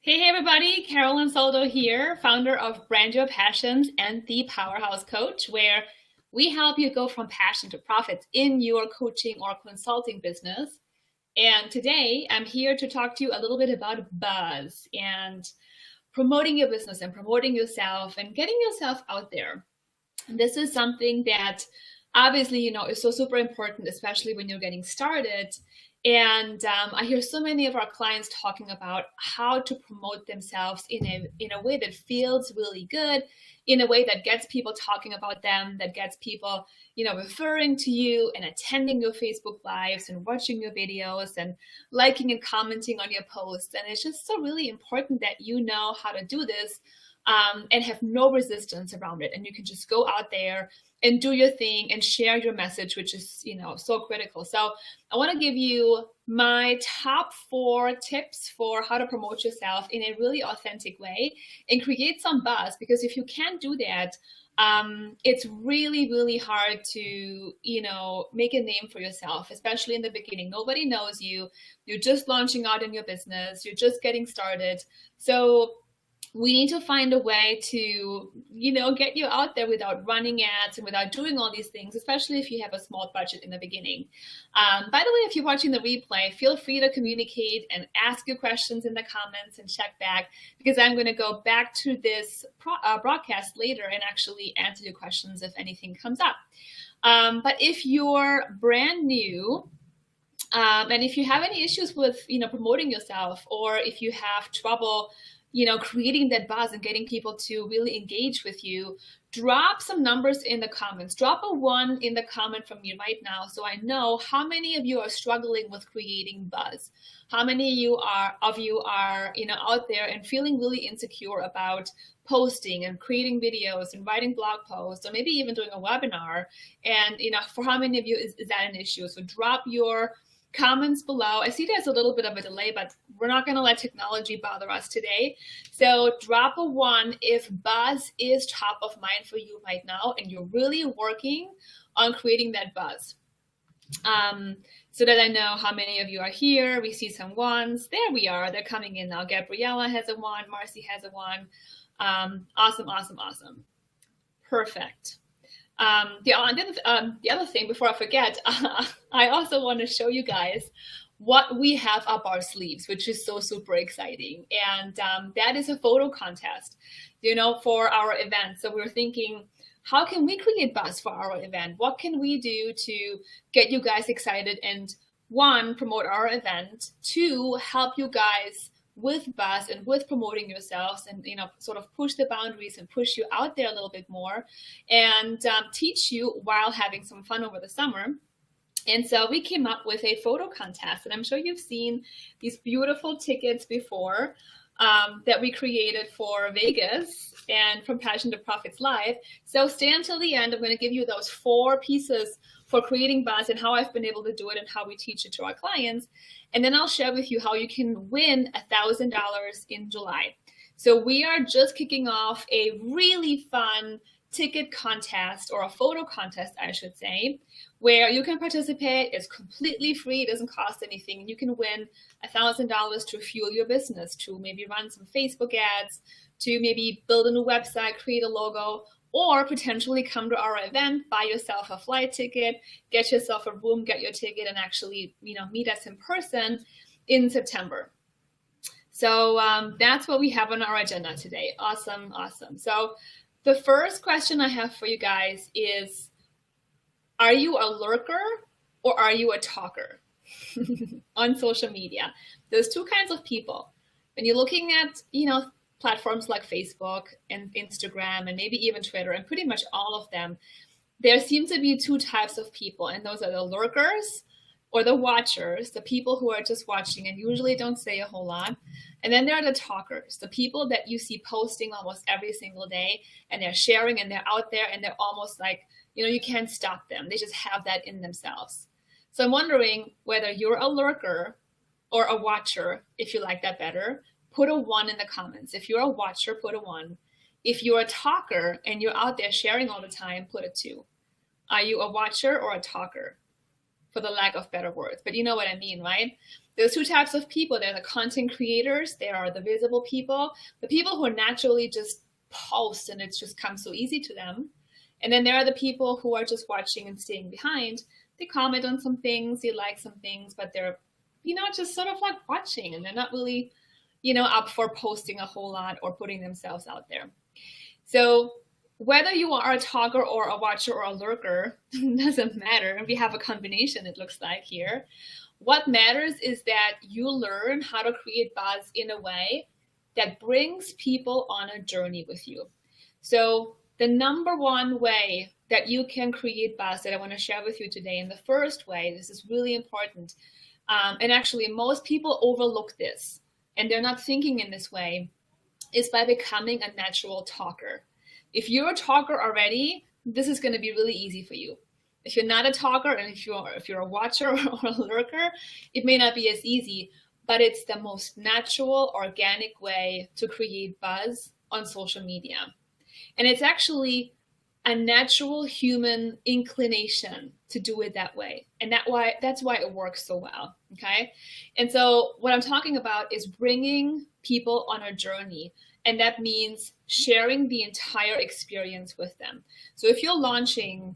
Hey everybody, Carolyn Soldo here, founder of Brand Your Passions and the Powerhouse Coach, where we help you go from passion to profits in your coaching or consulting business. And today I'm here to talk to you a little bit about buzz and promoting your business and promoting yourself and getting yourself out there. And this is something that obviously, is so super important, especially when you're getting started. And I hear so many of our clients talking about how to promote themselves in a way that feels really good, in a way that gets people talking about them, that gets people, referring to you and attending your Facebook lives and watching your videos and liking and commenting on your posts. And it's just so really important that you know how to do this and have no resistance around it. And you can just go out there and do your thing and share your message, which is, so critical. So I want to give you my top 4 tips for how to promote yourself in a really authentic way and create some buzz. Because if you can't do that, it's really, really hard to, make a name for yourself, especially in the beginning. Nobody knows you. You're just launching out in your business. You're just getting started. So we need to find a way to, get you out there without running ads and without doing all these things, especially if you have a small budget in the beginning. By the way, if you're watching the replay, feel free to communicate and ask your questions in the comments and check back, because I'm going to go back to this broadcast later and actually answer your questions if anything comes up. But if you're brand new, and if you have any issues with, promoting yourself, or if you have trouble creating that buzz and getting people to really engage with you, drop some numbers in the comments. Drop a 1 in the comment from me right now so I know how many of you are struggling with creating buzz. How many of you are out there and feeling really insecure about posting and creating videos and writing blog posts, or maybe even doing a webinar. And for how many of you is that an issue? So drop your comments below. I see there's a little bit of a delay, but we're not going to let technology bother us today. So drop a 1 if buzz is top of mind for you right now and you're really working on creating that buzz. So that I know how many of you are here. We see some 1s. There we are. They're coming in now. Gabriella has a 1. Marcy has a 1. Awesome. Perfect. The other thing, before I forget, I also want to show you guys what we have up our sleeves, which is so super exciting. And that is a photo contest, for our event. So we're thinking, how can we create buzz for our event? What can we do to get you guys excited and 1, promote our event, 2, help you guys with buzz and with promoting yourselves and sort of push the boundaries and push you out there a little bit more and teach you while having some fun over the summer. And so we came up with a photo contest, and I'm sure you've seen these beautiful tickets before that we created for Vegas and from Passion to Profits Live. So stay until the end. I'm going to give you those 4 pieces for creating buzz and how I've been able to do it and how we teach it to our clients. And then I'll share with you how you can win $1,000 in July. So we are just kicking off a really fun ticket contest, or a photo contest, I should say, where you can participate. It's completely free. It doesn't cost anything. You can win $1,000 to fuel your business, to maybe run some Facebook ads, to maybe build a new website, create a logo, or potentially come to our event, buy yourself a flight ticket, get yourself a room, get your ticket, and actually, meet us in person in September. So that's what we have on our agenda today. Awesome. So the first question I have for you guys is, are you a lurker or are you a talker on social media? There's 2 kinds of people. When you're looking at, platforms like Facebook and Instagram and maybe even Twitter and pretty much all of them, there seems to be 2 types of people, and those are the lurkers or the watchers, the people who are just watching and usually don't say a whole lot. And then there are the talkers, the people that you see posting almost every single day, and they're sharing and they're out there and they're almost like, you can't stop them. They just have that in themselves. So I'm wondering whether you're a lurker or a watcher, if you like that better. Put a 1 in the comments. If you're a watcher, put a 1. If you're a talker and you're out there sharing all the time, put a 2. Are you a watcher or a talker? For the lack of better words, but you know what I mean, right? there's two types of people. There are the content creators, there are the visible people, the people who naturally just post and it just comes so easy to them. And then there are the people who are just watching and staying behind. They comment on some things, they like some things, but they're, just sort of like watching, and they're not really, up for posting a whole lot or putting themselves out there. So whether you are a talker or a watcher or a lurker, doesn't matter. We have a combination, it looks like here. What matters is that you learn how to create buzz in a way that brings people on a journey with you. So the number one way that you can create buzz that I want to share with you today, and the first way, this is really important, and actually most people overlook this and they're not thinking in this way, is by becoming a natural talker. If you're a talker already, this is going to be really easy for you. If you're not a talker, and if you're a watcher or a lurker, it may not be as easy, but it's the most natural, organic way to create buzz on social media. And it's actually a natural human inclination to do it that way. And that's why it works so well, okay? And so what I'm talking about is bringing people on a journey. And that means sharing the entire experience with them. So if you're launching,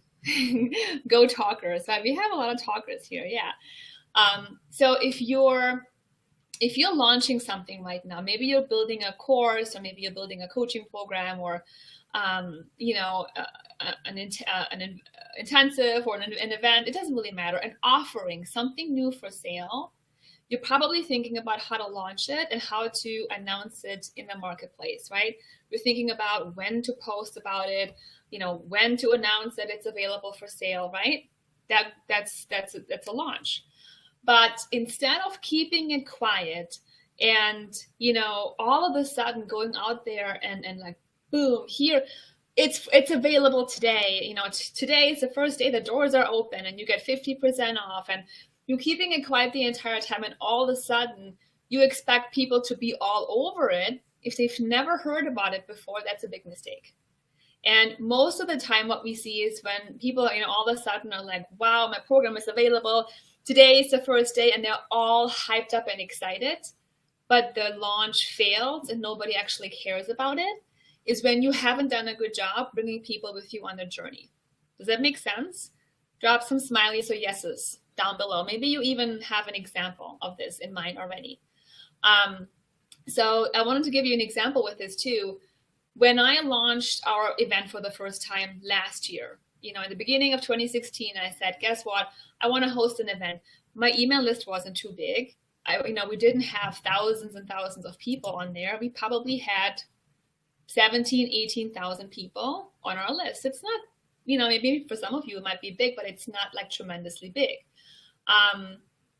go talkers, right? We have a lot of talkers here, yeah. So if you're launching something right now, maybe you're building a course, or maybe you're building a coaching program, or an intensive or an event, it doesn't really matter, and offering something new for sale, you're probably thinking about how to launch it and how to announce it in the marketplace, right? You're thinking about when to post about it, when to announce that it's available for sale, right? That's a launch. But instead of keeping it quiet and, all of a sudden going out there and like, boom, here, it's available today. Today is the first day the doors are open and you get 50% off, and you're keeping it quiet the entire time, and all of a sudden you expect people to be all over it. If they've never heard about it before, that's a big mistake. And most of the time what we see is when people, all of a sudden are like, wow, my program is available. Today is the first day, and they're all hyped up and excited, but the launch failed and nobody actually cares about it, is when you haven't done a good job bringing people with you on the journey. Does that make sense? Drop some smileys or yeses down below. Maybe you even have an example of this in mind already. So I wanted to give you an example with this too. When I launched our event for the first time last year, in the beginning of 2016, I said, guess what? I want to host an event. My email list wasn't too big. We didn't have thousands and thousands of people on there. We probably had 17, 18,000 people on our list. It's not, maybe for some of you it might be big, but it's not like tremendously big.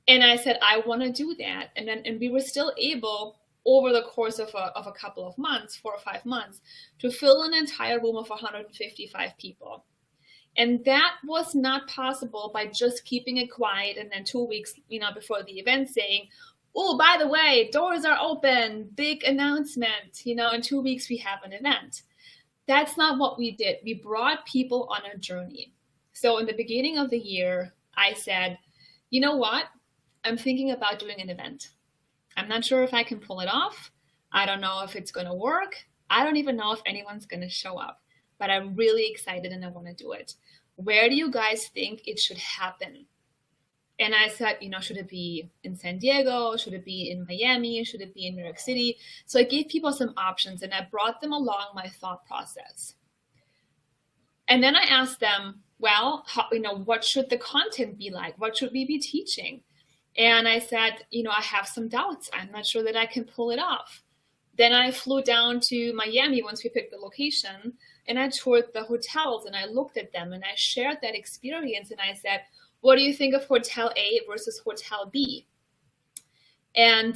And I said, I want to do that. And we were still able, over the course of a couple of months, 4 or 5 months, to fill an entire room of 155 people. And that was not possible by just keeping it quiet and then 2 weeks, before the event saying, oh, by the way, doors are open, big announcement, in 2 weeks we have an event. That's not what we did. We brought people on a journey. So in the beginning of the year, I said, you know what? I'm thinking about doing an event. I'm not sure if I can pull it off. I don't know if it's going to work. I don't even know if anyone's going to show up, but I'm really excited and I want to do it. Where do you guys think it should happen? And I said, should it be in San Diego? Should it be in Miami? Should it be in New York City? So I gave people some options and I brought them along my thought process. And then I asked them, well, what should the content be like? What should we be teaching? And I said, I have some doubts. I'm not sure that I can pull it off. Then I flew down to Miami once we picked the location, and I toured the hotels and I looked at them and I shared that experience. And I said, what do you think of Hotel A versus Hotel B? And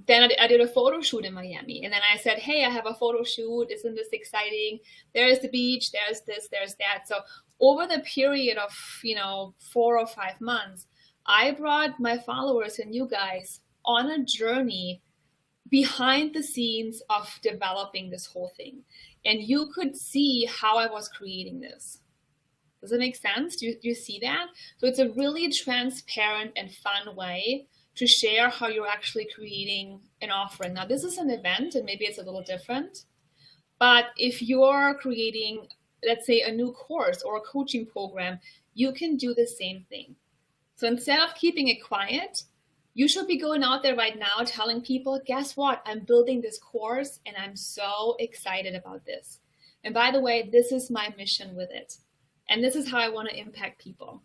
then I did a photo shoot in Miami. And then I said, hey, I have a photo shoot. Isn't this exciting? There's the beach. There's this, there's that. So over the period of, 4 or 5 months, I brought my followers and you guys on a journey behind the scenes of developing this whole thing. And you could see how I was creating this. Does it make sense? Do you see that? So it's a really transparent and fun way to share how you're actually creating an offering. Now, this is an event and maybe it's a little different, but if you're creating, let's say, a new course or a coaching program, you can do the same thing. So instead of keeping it quiet, you should be going out there right now telling people, guess what? I'm building this course and I'm so excited about this. And by the way, this is my mission with it. And this is how I want to impact people.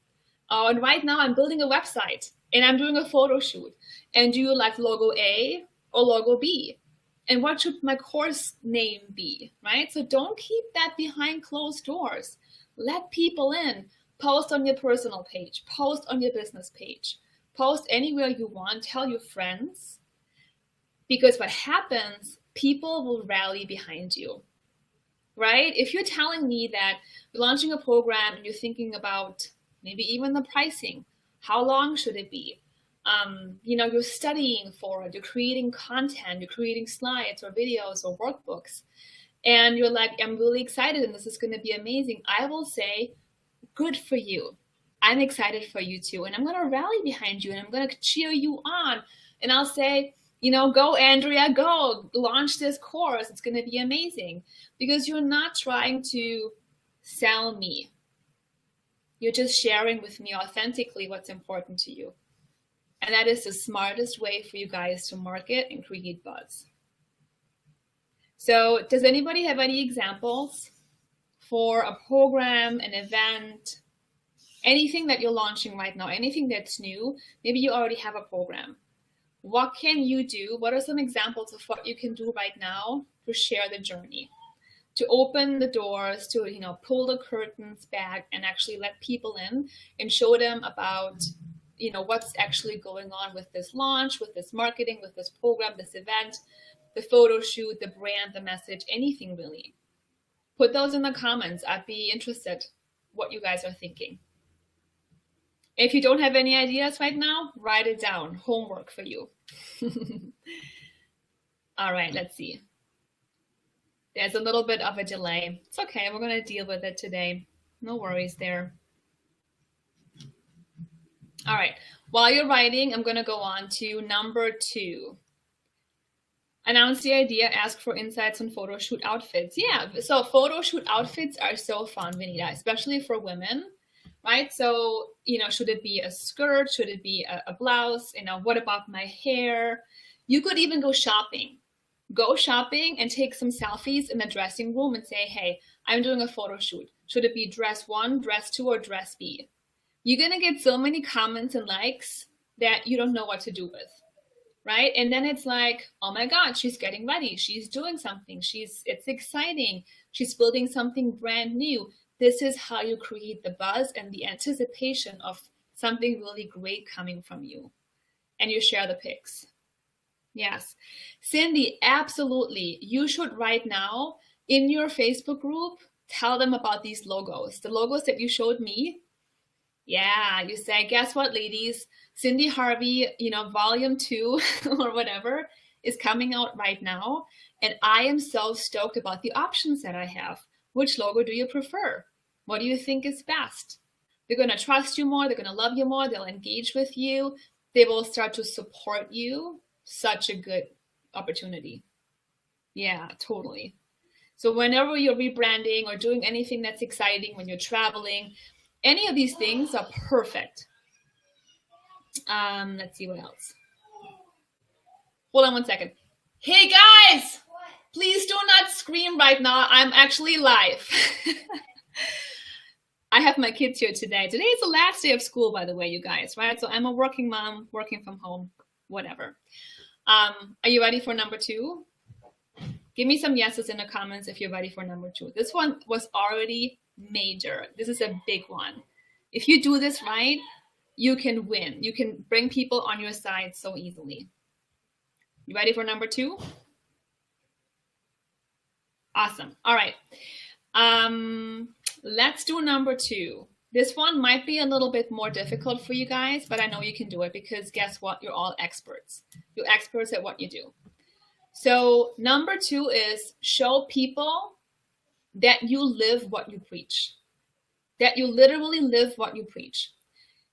Oh, and right now I'm building a website and I'm doing a photo shoot. And do you like logo A or logo B? And what should my course name be, right? So don't keep that behind closed doors. Let people in. Post on your personal page. Post on your business page. Post anywhere you want. Tell your friends. Because what happens, people will rally behind you, right? If you're telling me that you're launching a program and you're thinking about maybe even the pricing, how long should it be? You're studying for it, you're creating content, you're creating slides or videos or workbooks, and you're like, I'm really excited and this is going to be amazing. I will say, good for you. I'm excited for you too. And I'm going to rally behind you and I'm going to cheer you on. And I'll say, go Andrea, go launch this course. It's going to be amazing, because you're not trying to sell me. You're just sharing with me authentically what's important to you. And that is the smartest way for you guys to market and create buzz. So does anybody have any examples for a program, an event, anything that you're launching right now, anything that's new? Maybe you already have a program. What can you do? What are some examples of what you can do right now to share the journey, to open the doors, to pull the curtains back and actually let people in and show them about what's actually going on with this launch, with this marketing, with this program, this event, the photo shoot, the brand, the message, anything really. Put those in the comments. I'd be interested what you guys are thinking. If you don't have any ideas right now, write it down. Homework for you. All right, let's see. There's a little bit of a delay. It's okay. We're going to deal with it today. No worries there. All right. While you're writing, I'm going to go on to number 2. Announce the idea, ask for insights on photo shoot outfits. Yeah, so photo shoot outfits are so fun, Vanita, especially for women, right? So, should it be a skirt? Should it be a blouse? What about my hair? You could even go shopping. Go shopping and take some selfies in the dressing room and say, hey, I'm doing a photo shoot. Should it be dress 1, dress 2, or dress B? You're going to get so many comments and likes that you don't know what to do with, right? And then it's like, oh my God, she's getting ready. She's doing something. It's exciting. She's building something brand new. This is how you create the buzz and the anticipation of something really great coming from you. And you share the pics. Yes. Cindy, absolutely. You should right now in your Facebook group, tell them about these logos. The logos that you showed me. Yeah, you say, guess what, ladies? Cindy Harvey, volume 2 or whatever is coming out right now. And I am so stoked about the options that I have. Which logo do you prefer? What do you think is best? They're going to trust you more. They're going to love you more. They'll engage with you. They will start to support you. Such a good opportunity. Yeah, totally. So whenever you're rebranding or doing anything that's exciting, when you're traveling, any of these things are perfect. Let's see what else. Hold on one second. Hey guys, please do not scream right now. I'm actually live. I have my kids here today. Today is the last day of school, by the way, you guys, right? So I'm a working mom, working from home, whatever. Are you ready for number 2? Give me some yeses in the comments if you're ready for number 2. This one was already major. This is a big one. If you do this right, you can win. You can bring people on your side so easily. You ready for number 2? Awesome. All right. Let's do number 2. This one might be a little bit more difficult for you guys, but I know you can do it because guess what? You're all experts. You're experts at what you do. So number 2 is show people that you live what you preach. That you literally live what you preach.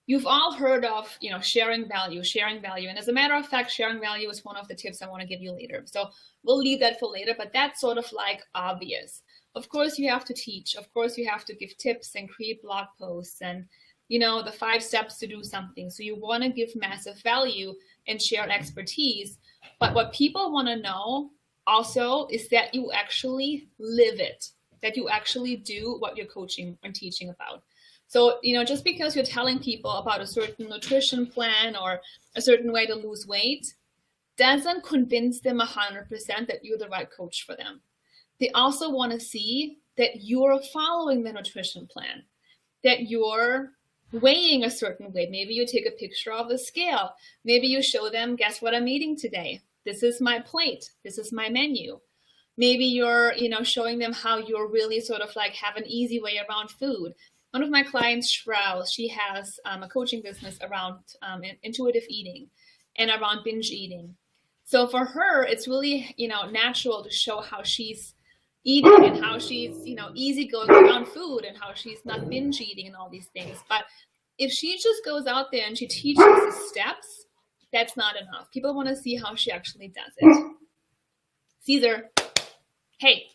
You've all heard of, sharing value. And as a matter of fact, sharing value is one of the tips I want to give you later. So we'll leave that for later, but that's sort of like obvious. Of course, you have to teach. Of course, you have to give tips and create blog posts and, the 5 steps to do something. So you want to give massive value and share expertise. But what people want to know also is that you actually live it, that you actually do what you're coaching and teaching about. So, just because you're telling people about a certain nutrition plan or a certain way to lose weight doesn't convince them 100% that you're the right coach for them. They also want to see that you're following the nutrition plan, that you're weighing a certain way. Maybe you take a picture of the scale. Maybe you show them, guess what I'm eating today? This is my plate. This is my menu. Maybe you're, showing them how you're really sort of like have an easy way around food. One of my clients, Shroud, she has a coaching business around intuitive eating and around binge eating. So for her, it's really, natural to show how she's eating and how she's, easygoing around food and how she's not binge eating and all these things. But if she just goes out there and she teaches the steps, that's not enough. People want to see how she actually does it. Caesar, hey.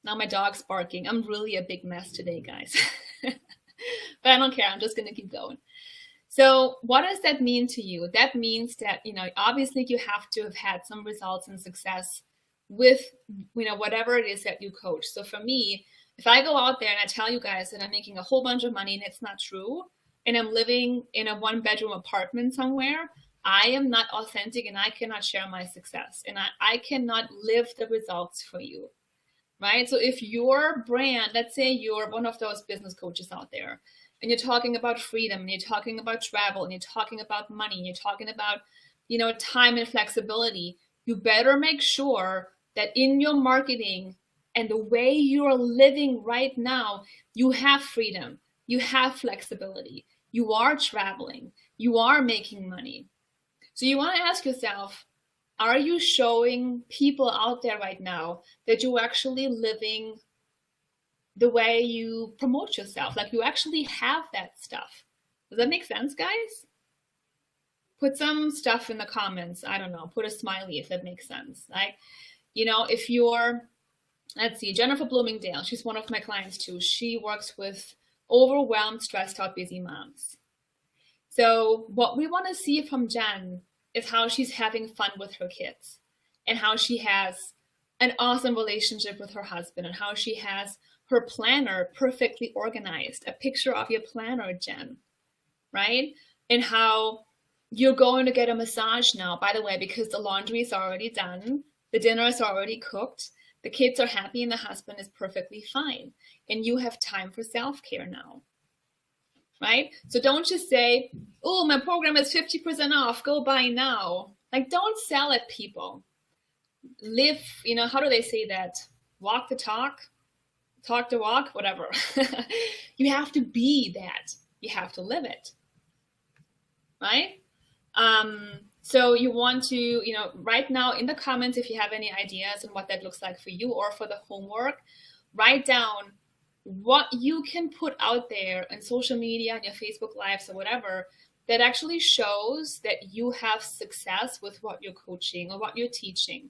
Now my dog's barking. I'm really a big mess today, guys. But I don't care. I'm just going to keep going. So what does that mean to you? That means that, obviously you have to have had some results and success with, whatever it is that you coach. So for me, if I go out there and I tell you guys that I'm making a whole bunch of money and it's not true, and I'm living in a 1-bedroom apartment somewhere, I am not authentic and I cannot share my success. And I cannot live the results for you. Right? So if your brand, let's say you're one of those business coaches out there and you're talking about freedom and you're talking about travel and you're talking about money and you're talking about, time and flexibility, you better make sure that in your marketing and the way you're living right now, you have freedom, you have flexibility, you are traveling, you are making money. So you want to ask yourself, are you showing people out there right now that you're actually living the way you promote yourself? Like you actually have that stuff. Does that make sense, guys? Put some stuff in the comments. I don't know. Put a smiley if that makes sense. Like, if you're, let's see, Jennifer Bloomingdale, she's one of my clients too. She works with overwhelmed, stressed out, busy moms. So what we want to see from Jen is how she's having fun with her kids and how she has an awesome relationship with her husband and how she has her planner perfectly organized, a picture of your planner, Jen, right? And how you're going to get a massage now, by the way, because the laundry is already done, the dinner is already cooked, the kids are happy and the husband is perfectly fine. And you have time for self-care now. Right? So don't just say, oh, my program is 50% off, go buy now. Like, don't sell at people. Live, how do they say that? Walk the talk, talk the walk, whatever. You have to be that. You have to live it. Right? So you want to, right now in the comments, if you have any ideas on what that looks like for you or for the homework, write down what you can put out there on social media, on your Facebook Lives or whatever, that actually shows that you have success with what you're coaching or what you're teaching,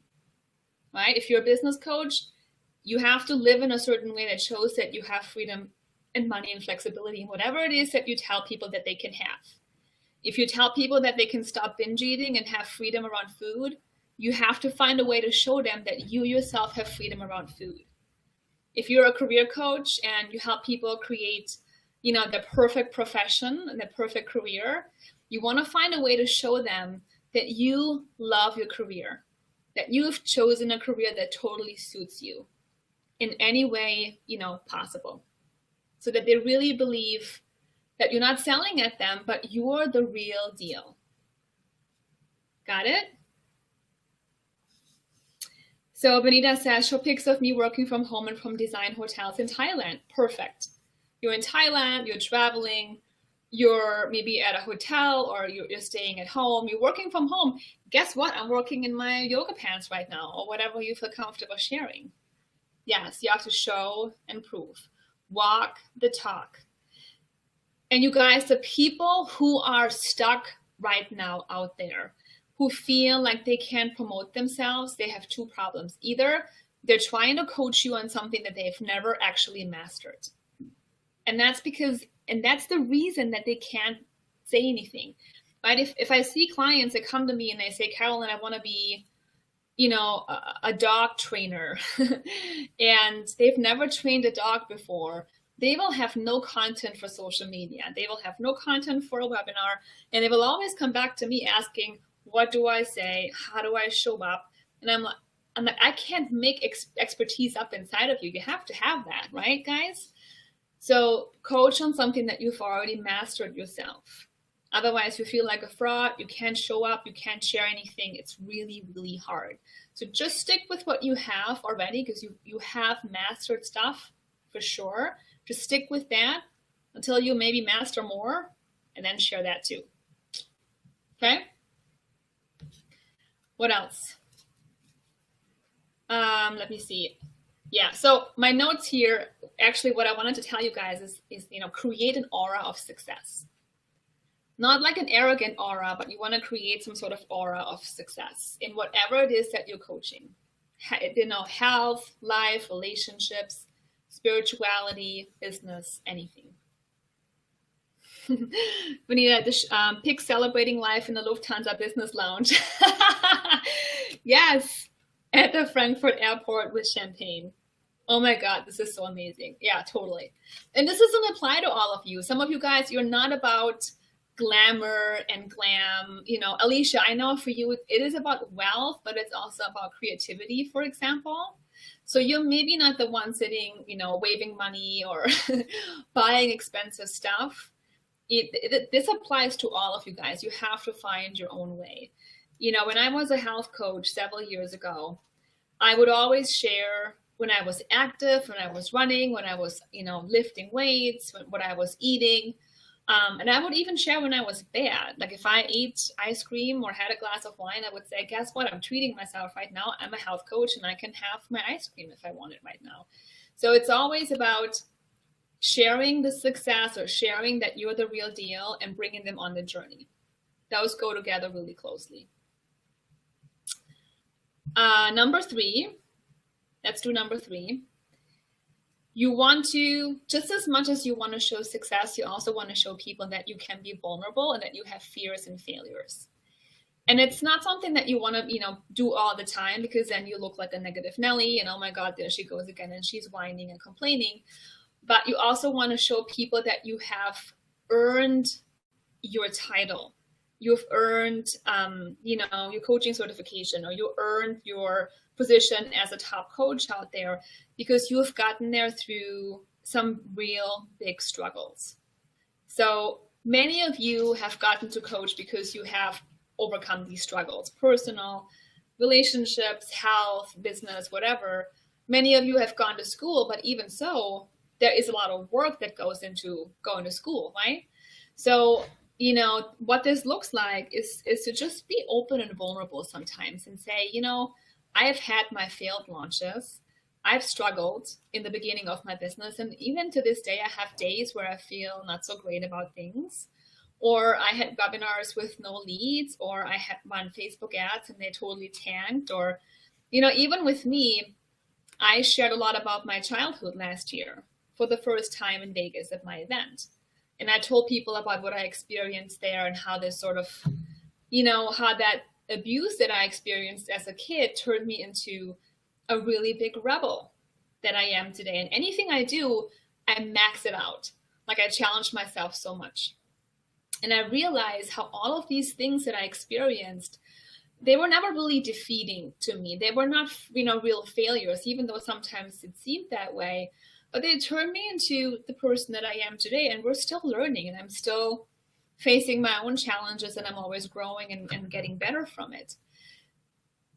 right? If you're a business coach, you have to live in a certain way that shows that you have freedom and money and flexibility and whatever it is that you tell people that they can have. If you tell people that they can stop binge eating and have freedom around food, you have to find a way to show them that you yourself have freedom around food. If you're a career coach and you help people create, the perfect profession and the perfect career, you want to find a way to show them that you love your career, that you've chosen a career that totally suits you in any way, possible. So that they really believe that you're not selling at them, but you're the real deal. Got it? So Benita says, show pics of me working from home and from design hotels in Thailand. Perfect. You're in Thailand, you're traveling, you're maybe at a hotel or you're staying at home, you're working from home. Guess what? I'm working in my yoga pants right now or whatever you feel comfortable sharing. Yes, you have to show and prove. Walk the talk. And you guys, the people who are stuck right now out there, who feel like they can't promote themselves, they have two problems. Either they're trying to coach you on something that they've never actually mastered. And that's the reason that they can't say anything, right? If I see clients that come to me and they say, Carolyn, I want to be, a dog trainer, and they've never trained a dog before, they will have no content for social media. They will have no content for a webinar, and they will always come back to me asking, what do I say? How do I show up? And I'm like, I can't make expertise up inside of you. You have to have that, right, guys? So coach on something that you've already mastered yourself. Otherwise, you feel like a fraud. You can't show up. You can't share anything. It's really, really hard. So just stick with what you have already, because you have mastered stuff for sure. Just stick with that until you maybe master more, and then share that too. Okay? What else? Let me see. Yeah, so my notes here, actually what I wanted to tell you guys is create an aura of success. Not like an arrogant aura, but you want to create some sort of aura of success in whatever it is that you're coaching. Health, life, relationships, spirituality, business, anything. We need a pig celebrating life in the Lufthansa business lounge. Yes, at the Frankfurt airport with champagne. Oh my God, this is so amazing. Yeah, totally. And this doesn't apply to all of you. Some of you guys, you're not about glamour and glam. Alicia, I know for you, it is about wealth, but it's also about creativity, for example. So you're maybe not the one sitting, waving money or buying expensive stuff. This applies to all of you guys. You have to find your own way. When I was a health coach several years ago, I would always share when I was active, when I was running, when I was, lifting weights, what I was eating. And I would even share when I was bad. Like if I ate ice cream or had a glass of wine, I would say, guess what? I'm treating myself right now. I'm a health coach and I can have my ice cream if I want it right now. So it's always about sharing the success or sharing that you're the real deal and bringing them on the journey. Those go together really closely. Number 3, let's do number 3. You want to, just as much as you want to show success, you also want to show people that you can be vulnerable and that you have fears and failures. And it's not something that you want to, do all the time, because then you look like a negative Nelly and oh my God, there she goes again and she's whining and complaining. But you also want to show people that you have earned your title. You've earned, your coaching certification, or you earned your position as a top coach out there because you've gotten there through some real big struggles. So many of you have gotten to coach because you have overcome these struggles, personal, relationships, health, business, whatever. Many of you have gone to school, but even so, there is a lot of work that goes into going to school, right? So, what this looks like is to just be open and vulnerable sometimes and say, I have had my failed launches. I've struggled in the beginning of my business. And even to this day, I have days where I feel not so great about things. Or I had webinars with no leads, or I had run Facebook ads and they totally tanked. Or, even with me, I shared a lot about my childhood last year for the first time in Vegas at my event. And I told people about what I experienced there and how this sort of, how that abuse that I experienced as a kid turned me into a really big rebel that I am today. And anything I do, I max it out. Like I challenge myself so much. And I realized how all of these things that I experienced, they were never really defeating to me. They were not, real failures, even though sometimes it seemed that way. But they turned me into the person that I am today. And we're still learning, and I'm still facing my own challenges, and I'm always growing and getting better from it.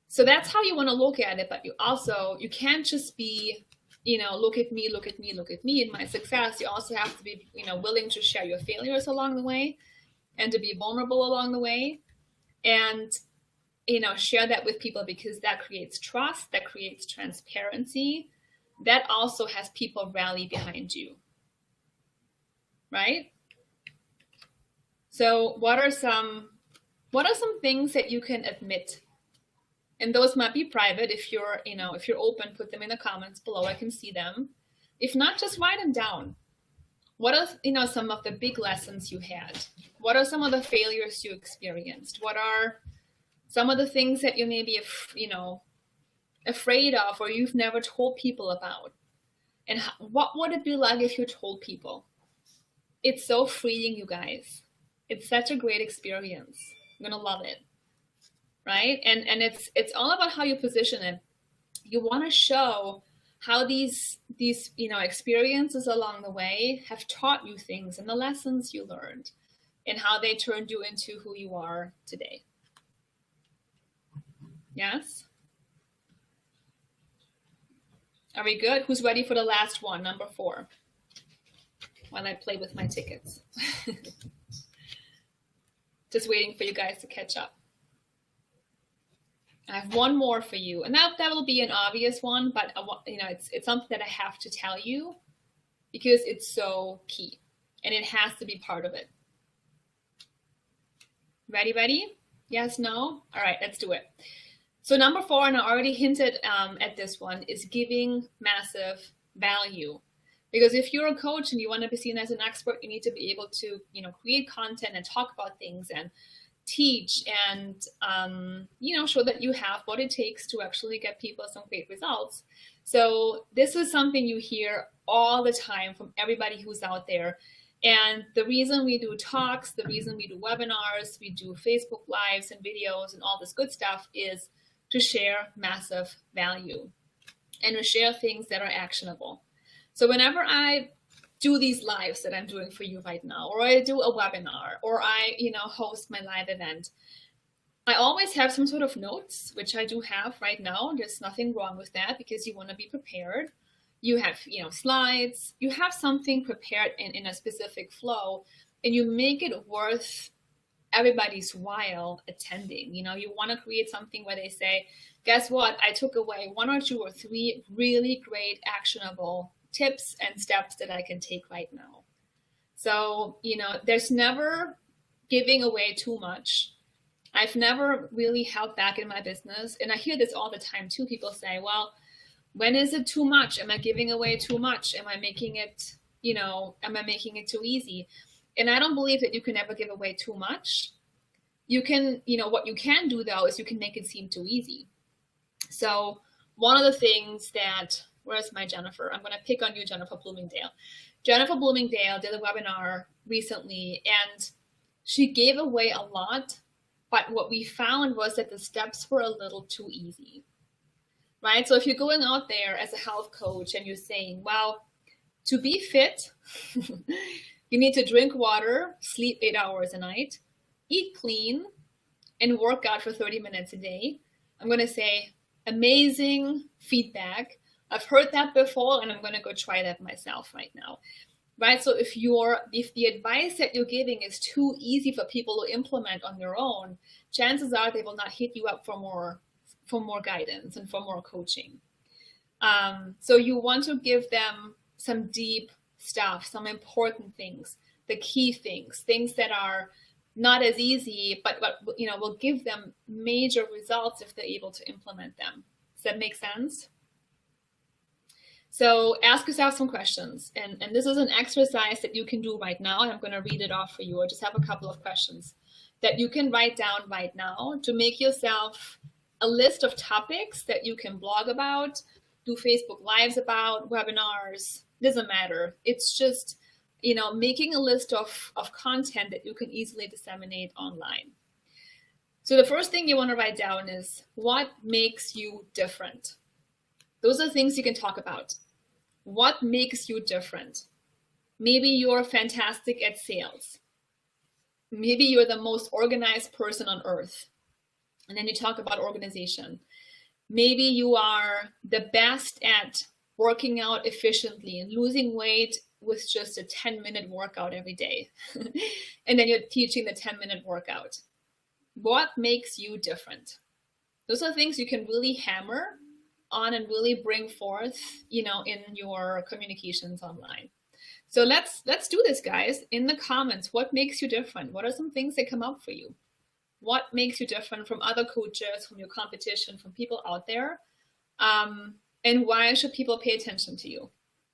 So that's how you want to look at it. But you can't just be, look at me, look at me, look at me and my success. You also have to be, willing to share your failures along the way and to be vulnerable along the way. And, share that with people, because that creates trust, that creates transparency. That also has people rally behind you, right? So what are some things that you can admit? And those might be private. If you're, if you're open, put them in the comments below. I can see them. If not, just write them down. What are, some of the big lessons you had? What are some of the failures you experienced? What are some of the things that you may be, afraid of, or you've never told people about? And what would it be like if you told people? It's so freeing, you guys. It's such a great experience. You're gonna love it, right? And it's all about how you position it. You want to show how these experiences along the way have taught you things and the lessons you learned, and how they turned you into who you are today. Yes? Are we good? Who's ready for the last one, number 4? While I play with my tickets. Just waiting for you guys to catch up. I have one more for you, and that will be an obvious one, but it's something that I have to tell you because it's so key, and it has to be part of it. Ready? Yes, no? All right, let's do it. So number 4, and I already hinted at this one, is giving massive value. Because if you're a coach and you want to be seen as an expert, you need to be able to, create content and talk about things and teach and, show that you have what it takes to actually get people some great results. So this is something you hear all the time from everybody who's out there. And the reason we do talks, the reason we do webinars, we do Facebook Lives and videos and all this good stuff is to share massive value and to share things that are actionable. So whenever I do these lives that I'm doing for you right now, or I do a webinar, or I, host my live event, I always have some sort of notes, which I do have right now. There's nothing wrong with that because you want to be prepared. You have, slides, you have something prepared in a specific flow, and you make it worth everybody's while attending. You want to create something where they say, guess what? I took away 1 or 2 or 3 really great actionable tips and steps that I can take right now. So, there's never giving away too much. I've never really held back in my business. And I hear this all the time too. People say, well, when is it too much? Am I giving away too much? Am I making it, am I making it too easy? And I don't believe that you can ever give away too much. You can, what you can do though, is you can make it seem too easy. So one of the things that, where's my Jennifer? I'm going to pick on you, Jennifer Bloomingdale. Jennifer Bloomingdale did a webinar recently, and she gave away a lot, but what we found was that the steps were a little too easy, right? So if you're going out there as a health coach and you're saying, well, to be fit, you need to drink water, sleep 8 hours a night, eat clean, and work out for 30 minutes a day, I'm going to say, amazing feedback. I've heard that before, and I'm going to go try that myself right now, right? So if the advice that you're giving is too easy for people to implement on their own, chances are they will not hit you up for more guidance and for more coaching. So you want to give them some deep stuff, some important things, the key things that are not as easy, but will give them major results if they're able to implement them. Does that make sense? So ask yourself some questions, and this is an exercise that you can do right now, and I'm going to read it off for you. I just have a couple of questions that you can write down right now to make yourself a list of topics that you can blog about, do Facebook Lives about, webinars, doesn't matter. It's just, making a list of content that you can easily disseminate online. So the first thing you want to write down is, what makes you different? Those are things you can talk about. What makes you different? Maybe you're fantastic at sales. Maybe you're the most organized person on earth. And then you talk about organization. Maybe you are the best at working out efficiently and losing weight with just a 10-minute workout every day. And then you're teaching the 10-minute workout. What makes you different? Those are things you can really hammer on and really bring forth, in your communications online. So let's do this, guys. In the comments, what makes you different? What are some things that come up for you? What makes you different from other coaches, from your competition, from people out there? And why should people pay attention to you?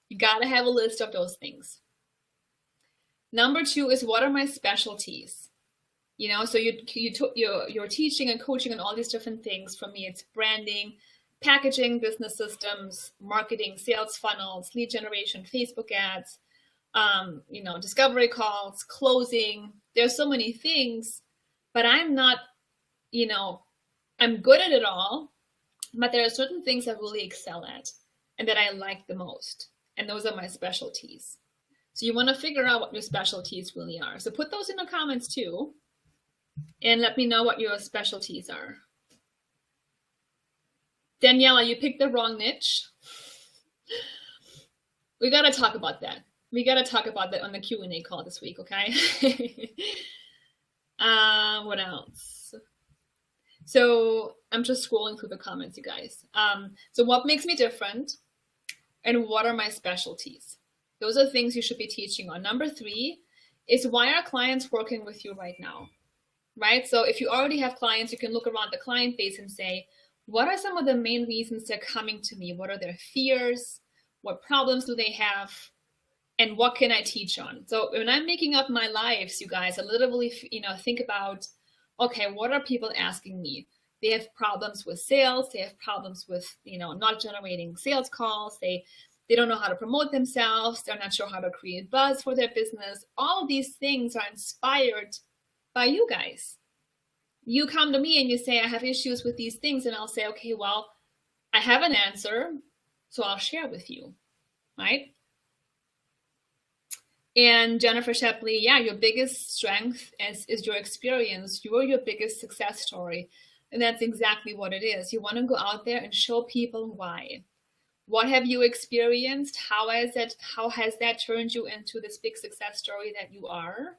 You gotta have a list of those things. Number 2 is, what are my specialties? You know, so you're teaching and coaching on all these different things. For me, it's branding, packaging, business systems, marketing, sales funnels, lead generation, Facebook ads, you know, discovery calls, closing. There's so many things, but I'm not, you know, I'm good at it all, but there are certain things I really excel at and that I like the most. And those are my specialties. So you want to figure out what your specialties really are. So put those in the comments too, and let me know what your specialties are. Daniela, you picked the wrong niche. We got to talk about that. We got to talk about that on the Q&A call this week, okay? What else? So I'm just scrolling through the comments, you guys. So what makes me different and what are my specialties? Those are things you should be teaching on. Number 3 is, why are clients working with you right now? Right? So if you already have clients, you can look around the client base and say, what are some of the main reasons they're coming to me? What are their fears? What problems do they have? And what can I teach on? So when I'm making up my lives, you guys, I literally, you know, think about, okay, what are people asking me? They have problems with sales. They have problems with, you know, not generating sales calls. They don't know how to promote themselves. They're not sure how to create buzz for their business. All of these things are inspired by you guys. You come to me and you say, I have issues with these things. And I'll say, okay, well, I have an answer, so I'll share with you, right? And Jennifer Shepley, yeah, your biggest strength is your experience. You are your biggest success story. And that's exactly what it is. You want to go out there and show people why. What have you experienced? How has that turned you into this big success story that you are?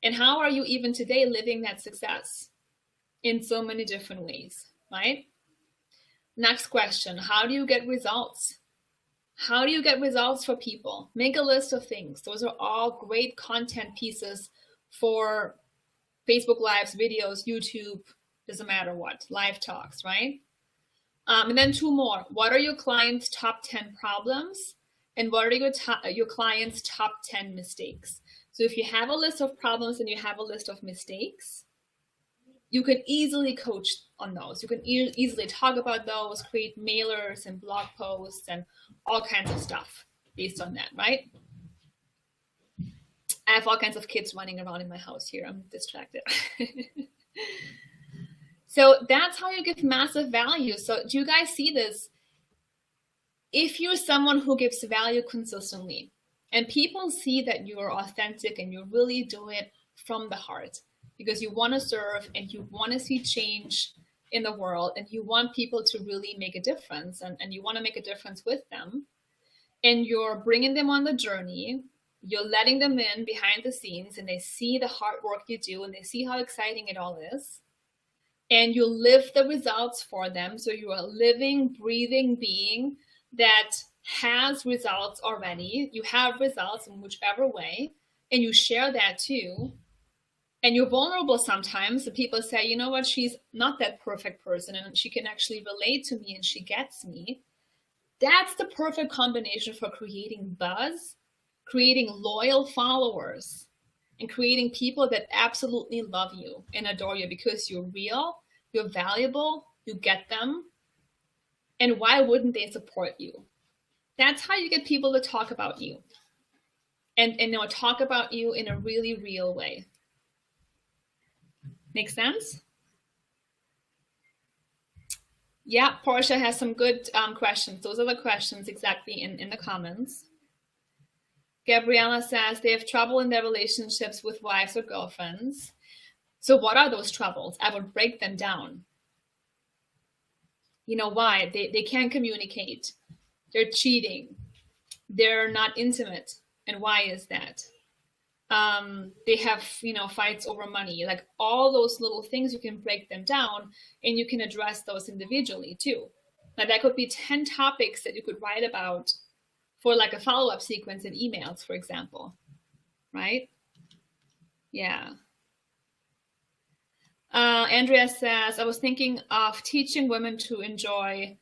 And how are you even today living that success in so many different ways, right? Next question, how do you get results? How do you get results for people? Make a list of things. Those are all great content pieces for Facebook Lives, videos, YouTube, doesn't matter what, live talks, right? And then 2 more. What are your clients' top 10 problems? And what are your clients' top 10 mistakes? So if you have a list of problems and you have a list of mistakes, you can easily coach on those. You can easily talk about those, create mailers and blog posts and all kinds of stuff based on that, right? I have all kinds of kids running around in my house here. I'm distracted. So that's how you give massive value. So do you guys see this? If you're someone who gives value consistently and people see that you are authentic and you really do it from the heart because you want to serve and you want to see change in the world and you want people to really make a difference and you want to make a difference with them, and you're bringing them on the journey, you're letting them in behind the scenes and they see the hard work you do and they see how exciting it all is, and you live the results for them. So you're a living, breathing being that has results already. You have results in whichever way, and you share that too. And you're vulnerable sometimes. So people say, you know what, she's not that perfect person and she can actually relate to me and she gets me. That's the perfect combination for creating buzz, creating loyal followers, and creating people that absolutely love you and adore you because you're real, you're valuable, you get them. And why wouldn't they support you? That's how you get people to talk about you and talk about you in a really real way. Make sense? Yeah, Portia has some good questions. Those are the questions exactly in the comments. Gabriella says they have trouble in their relationships with wives or girlfriends. So what are those troubles? I would break them down. You know why? They can't communicate. They're cheating. They're not intimate. And why is that? They have, fights over money. Like all those little things, you can break them down and you can address those individually too. Now that could be 10 topics that you could write about for like a follow-up sequence in emails, for example, right? Yeah. Andrea says, I was thinking of teaching women to enjoy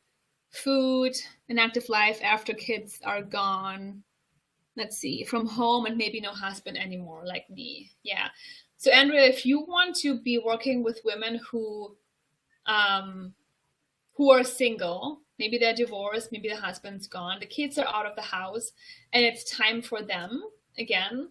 food and active life after kids are gone. Let's see, from home and maybe no husband anymore, like me. Yeah. So Andrea, if you want to be working with women who are single, maybe they're divorced, maybe the husband's gone, the kids are out of the house, and it's time for them again,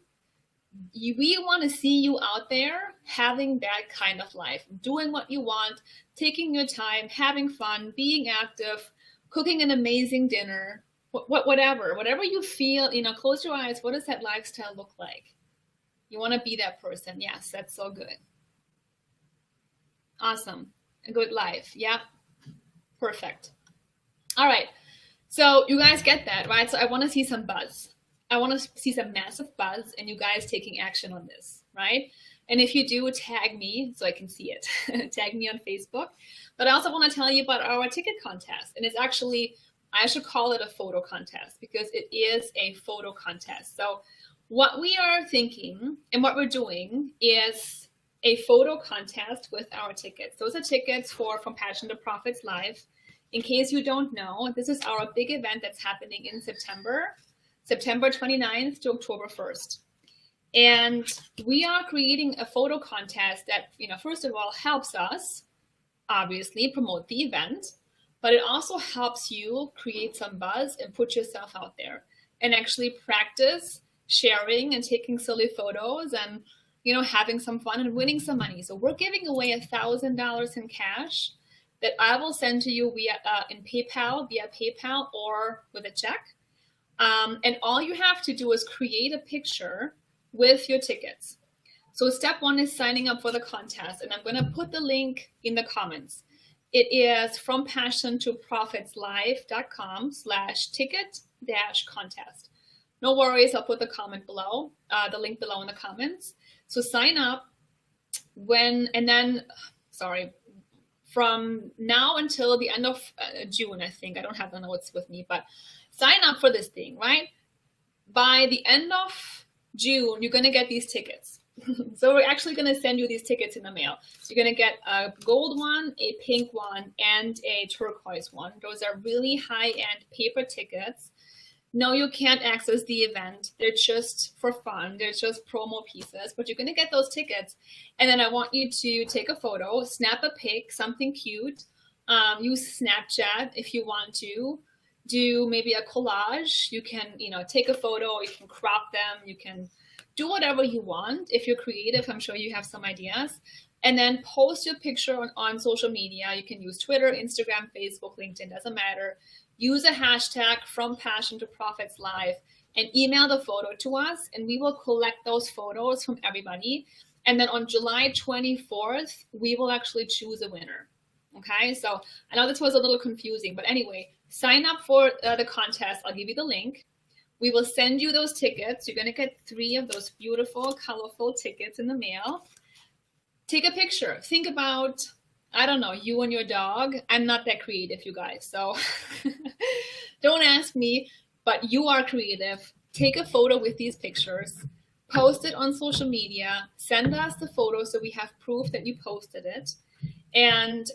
we want to see you out there having that kind of life, doing what you want, taking your time, having fun, being active, cooking an amazing dinner, whatever you feel, close your eyes. What does that lifestyle look like? You want to be that person. Yes, that's so good. Awesome. A good life. Yeah. Perfect. All right. So you guys get that, right? So I want to see some buzz. I want to see some massive buzz and you guys taking action on this, right? And if you do, tag me so I can see it. Tag me on Facebook. But I also want to tell you about our ticket contest. And it's actually, I should call it a photo contest because it is a photo contest. So what we are thinking and what we're doing is a photo contest with our tickets. Those are tickets for From Passion to Profits Live. In case you don't know, this is our big event that's happening in September 29th to October 1st. And we are creating a photo contest that, first of all, helps us obviously promote the event, but it also helps you create some buzz and put yourself out there and actually practice sharing and taking silly photos and, having some fun and winning some money. So we're giving away $1,000 in cash that I will send to you via PayPal or with a check. And all you have to do is create a picture with your tickets. So step one is signing up for the contest. And I'm going to put the link in the comments. It is FromPassionToProfitsLive.com/ticket-contest. No worries. I'll put the comment below, the link below in the comments. So sign up from now until the end of June, I think. I don't have the notes with me, but sign up for this thing, right? By the end of June, you're going to get these tickets. So we're actually going to send you these tickets in the mail. So you're going to get a gold one, a pink one, and a turquoise one. Those are really high-end paper tickets. No, you can't access the event. They're just for fun. They're just promo pieces, but you're going to get those tickets. And then I want you to take a photo, snap a pic, something cute. Use Snapchat if you want to. Do maybe a collage. You can, take a photo. You can crop them. You can do whatever you want. If you're creative, I'm sure you have some ideas. And then post your picture on social media. You can use Twitter, Instagram, Facebook, LinkedIn, doesn't matter. Use a hashtag From Passion to Profits Live and email the photo to us, and we will collect those photos from everybody. And then on July 24th, we will actually choose a winner. Okay, so I know this was a little confusing, but anyway, sign up for the contest. I'll give you the link. We will send you those tickets. You're going to get 3 of those beautiful, colorful tickets in the mail. Take a picture. Think about, I don't know, you and your dog. I'm not that creative, you guys, so don't ask me, but you are creative. Take a photo with these pictures, post it on social media, send us the photo so we have proof that you posted it. And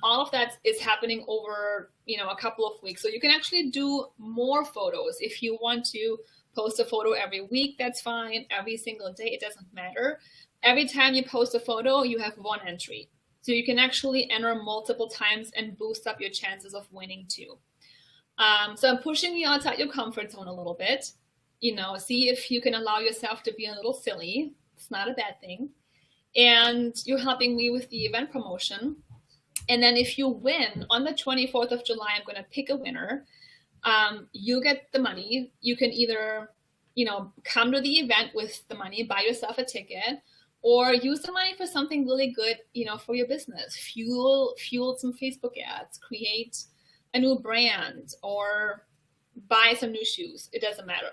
all of that is happening over, a couple of weeks. So you can actually do more photos. If you want to post a photo every week, that's fine. Every single day, it doesn't matter. Every time you post a photo, you have 1 entry. So you can actually enter multiple times and boost up your chances of winning too. So I'm pushing you outside your comfort zone a little bit. See if you can allow yourself to be a little silly. It's not a bad thing. And you're helping me with the event promotion. And then if you win on the 24th of July, I'm going to pick a winner. You get the money. You can either, come to the event with the money, buy yourself a ticket, or use the money for something really good, for your business. Fuel some Facebook ads, create a new brand, or buy some new shoes. It doesn't matter.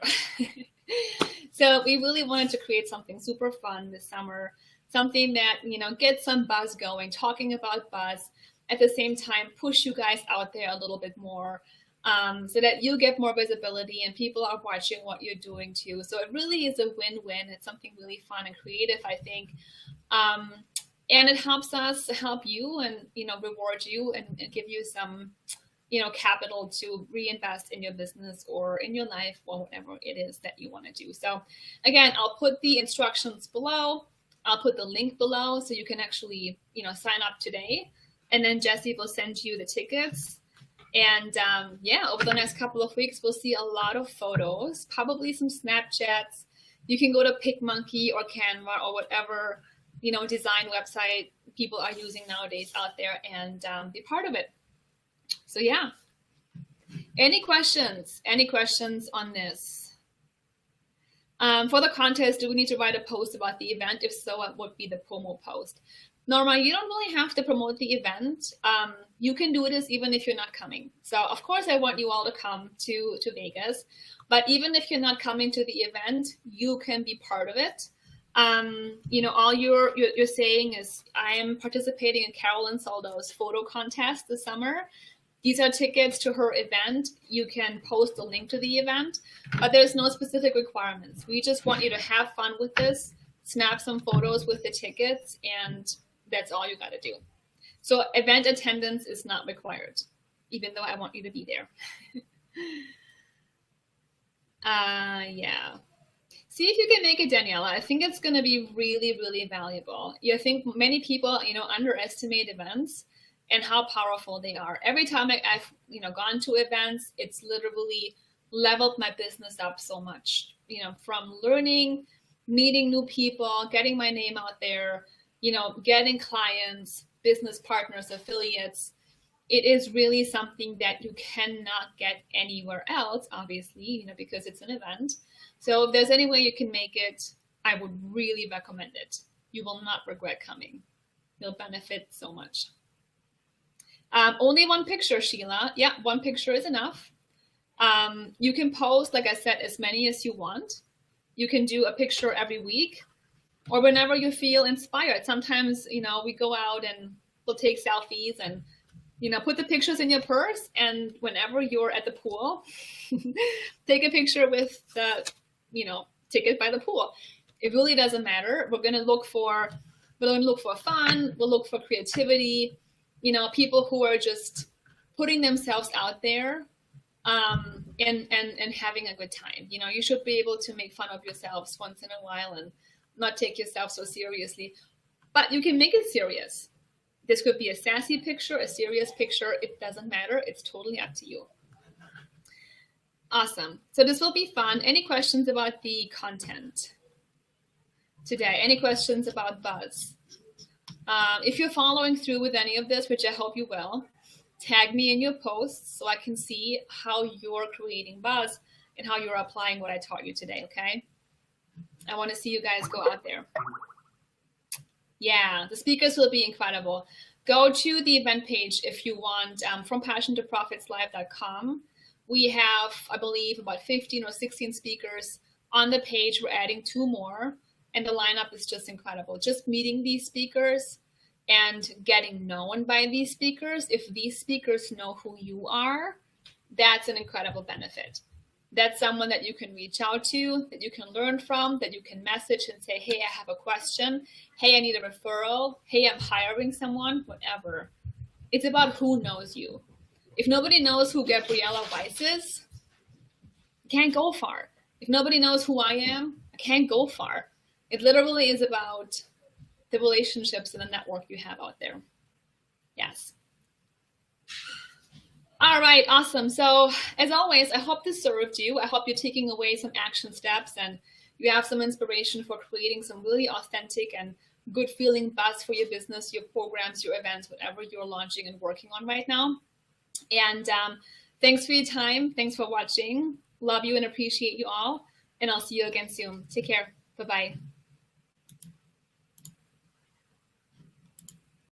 So we really wanted to create something super fun this summer, something that, gets some buzz going, talking about buzz, at the same time, push you guys out there a little bit more. so that you get more visibility and people are watching what you're doing too. So it really is a win-win. It's something really fun and creative, I think. And it helps us help you and, reward you and give you some, capital to reinvest in your business or in your life or whatever it is that you want to do. So again, I'll put the instructions below. I'll put the link below so you can actually, sign up today. And then Jessie will send you the tickets. And over the next couple of weeks, we'll see a lot of photos, probably some Snapchats. You can go to PicMonkey or Canva or whatever, design website people are using nowadays out there and be part of it. So yeah. Any questions? Any questions on this? For the contest, do we need to write a post about the event? If so, what would be the promo post? Norma, you don't really have to promote the event. You can do this even if you're not coming. So of course I want you all to come to Vegas, but even if you're not coming to the event, you can be part of it. All you're saying is I am participating in Carolyn Soldo's photo contest this summer. These are tickets to her event. You can post a link to the event, but there's no specific requirements. We just want you to have fun with this, snap some photos with the tickets, and that's all you got to do. So event attendance is not required, even though I want you to be there. Yeah. See if you can make it, Daniela. I think it's going to be really, really valuable. I think many people, underestimate events and how powerful they are. Every time I've, gone to events, it's literally leveled my business up so much, from learning, meeting new people, getting my name out there, getting clients, business partners, affiliates. It is really something that you cannot get anywhere else, obviously, because it's an event. So if there's any way you can make it, I would really recommend it. You will not regret coming. You'll benefit so much. Only one picture, Sheila. Yeah, one picture is enough. You can post, like I said, as many as you want. You can do a picture every week or whenever you feel inspired. Sometimes, we go out and we'll take selfies and, put the pictures in your purse. And whenever you're at the pool, take a picture with the, ticket by the pool. It really doesn't matter. We're going to look for fun. We'll look for creativity, people who are just putting themselves out there and having a good time. You should be able to make fun of yourselves once in a while and not take yourself so seriously, but you can make it serious. This could be a sassy picture, a serious picture. It doesn't matter. It's totally up to you. Awesome. So this will be fun. Any questions about the content today? Any questions about buzz? If you're following through with any of this, which I hope you will, tag me in your posts so I can see how you're creating buzz and how you're applying what I taught you today, okay? I want to see you guys go out there. Yeah, the speakers will be incredible. Go to the event page if you want, from passiontoprofitslive.com. We have, I believe, about 15 or 16 speakers on the page. We're adding 2 more, and the lineup is just incredible. Just meeting these speakers and getting known by these speakers. If these speakers know who you are, that's an incredible benefit. That's someone that you can reach out to, that you can learn from, that you can message and say, hey, I have a question. Hey, I need a referral. Hey, I'm hiring someone, whatever. It's about who knows you. If nobody knows who Gabriella Weiss is, I can't go far. If nobody knows who I am, I can't go far. It literally is about the relationships and the network you have out there. Yes. All right, awesome. So as always, I hope this served you. I hope you're taking away some action steps and you have some inspiration for creating some really authentic and good feeling buzz for your business, your programs, your events, whatever you're launching and working on right now. And thanks for your time. Thanks for watching. Love you and appreciate you all. And I'll see you again soon. Take care. Bye-bye.